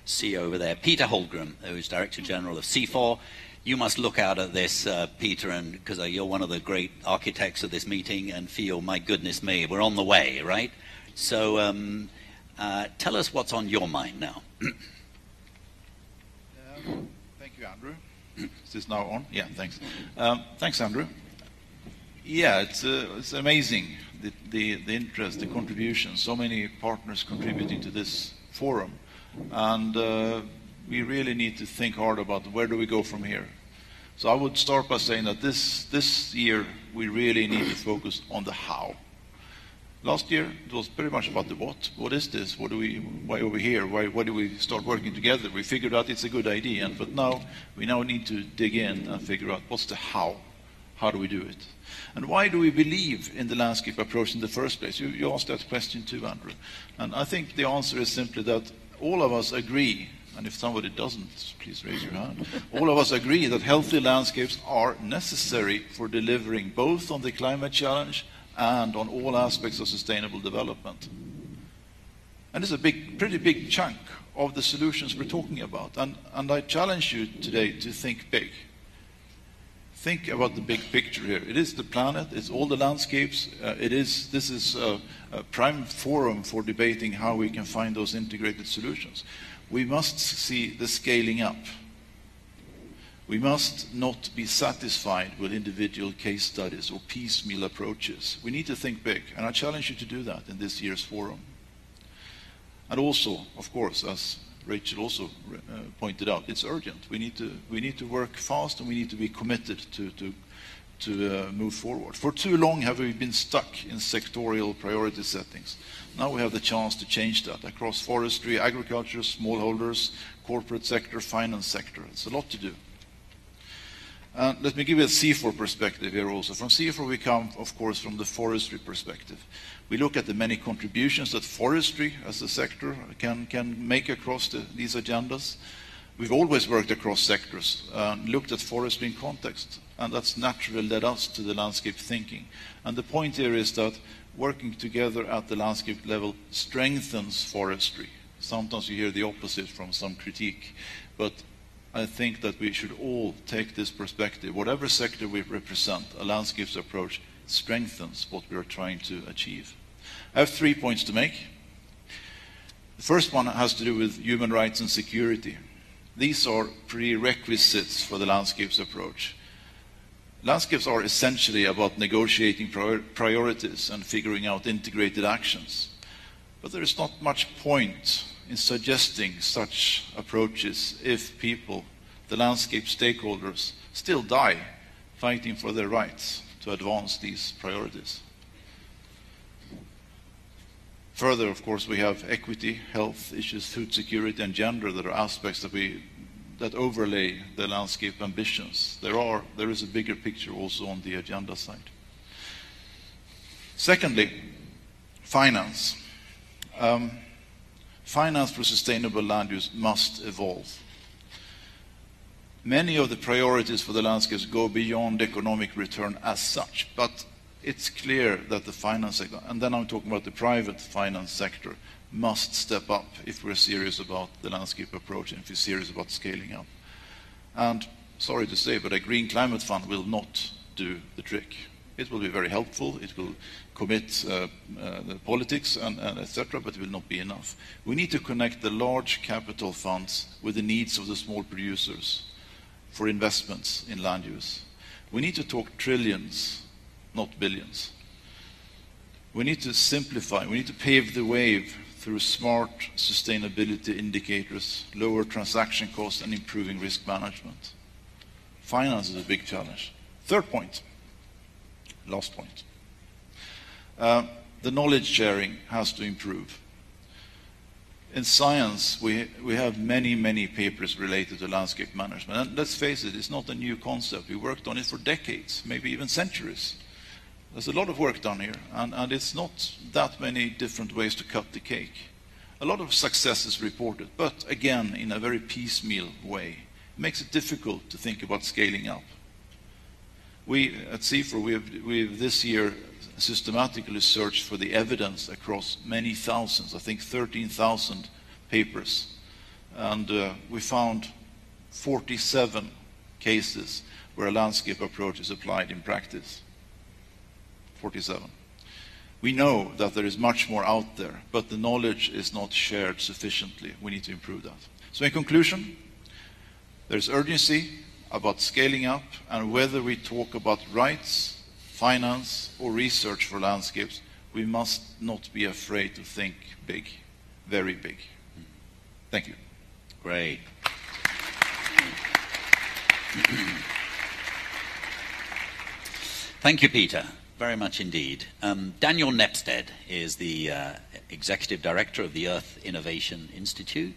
see over there, Peter Holmgren, who is Director General of CIFOR. You must look out at this, Peter, and because you're one of the great architects of this meeting, and feel, my goodness me, we're on the way, right? So tell us what's on your mind now. Thank you, Andrew. Is this now on? Yeah, thanks. Thanks, Andrew. Yeah, it's amazing, the interest, the contribution, so many partners contributing to this forum. And we really need to think hard about where do we go from here. So I would start by saying that this year we really need to focus on the how. Last year it was pretty much about the what. What is this? Why are we here? Why do we start working together? We figured out it's a good idea, but now we need to dig in and figure out what's the how. How do we do it? And why do we believe in the landscape approach in the first place? You asked that question too, Andrew. And I think the answer is simply that all of us agree, and if somebody doesn't, please raise your hand. All of us agree that healthy landscapes are necessary for delivering both on the climate challenge and on all aspects of sustainable development. And it's a pretty big chunk of the solutions we're talking about. And I challenge you today to think big. Think about the big picture here. It is the planet, it's all the landscapes. This is a prime forum for debating how we can find those integrated solutions. We must see the scaling up. We must not be satisfied with individual case studies or piecemeal approaches. We need to think big, and I challenge you to do that in this year's forum. And also, of course, as Rachel also pointed out, it's urgent. We need to work fast, and we need to be committed to move forward. For too long have we been stuck in sectorial priority settings. Now we have the chance to change that across forestry, agriculture, smallholders, corporate sector, finance sector. It's a lot to do. Let me give you a CIFOR perspective here also. From CIFOR we come, of course, from the forestry perspective. We look at the many contributions that forestry as a sector can make across these agendas. We've always worked across sectors, looked at forestry in context, and that's naturally led us to the landscape thinking. And the point here is that working together at the landscape level strengthens forestry. Sometimes you hear the opposite from some critique, but I think that we should all take this perspective. Whatever sector we represent, a landscapes approach strengthens what we are trying to achieve. I have 3 points to make. The first one has to do with human rights and security. These are prerequisites for the landscapes approach. Landscapes are essentially about negotiating priorities and figuring out integrated actions. But there is not much point in suggesting such approaches if people, the landscape stakeholders, still die fighting for their rights to advance these priorities. Further, of course, we have equity, health issues, food security, and gender that are aspects that overlay the landscape ambitions. There is a bigger picture also on the agenda side. Secondly, finance. Finance for sustainable land use must evolve. Many of the priorities for the landscapes go beyond economic return as such, but it's clear that the finance sector, and then I'm talking about the private finance sector, must step up if we're serious about the landscape approach and if we're serious about scaling up. And sorry to say, but a green climate fund will not do the trick. It will be very helpful, it will commit the politics and etc., but it will not be enough. We need to connect the large capital funds with the needs of the small producers for investments in land use. We need to talk trillions, not billions. We need to simplify, we need to pave the way through smart sustainability indicators, lower transaction costs, and improving risk management. Finance is a big challenge. Third point, last point. The knowledge sharing has to improve. In science, we have many papers related to landscape management. And let's face it, it's not a new concept. We worked on it for decades, maybe even centuries. There's a lot of work done here, and it's not that many different ways to cut the cake. A lot of success is reported, but again, in a very piecemeal way. It makes it difficult to think about scaling up. We at CIFOR, we've this year systematically searched for the evidence across many thousands, I think 13,000 papers and we found 47 cases where a landscape approach is applied in practice. 47. We know that there is much more out there, but the knowledge is not shared sufficiently. We need to improve that. So in conclusion, there's urgency about scaling up, and whether we talk about rights, finance, or research for landscapes, we must not be afraid to think big, very big. Thank you. Great. Thank you, Peter, very much indeed. Daniel Nepstead is the Executive Director of the Earth Innovation Institute.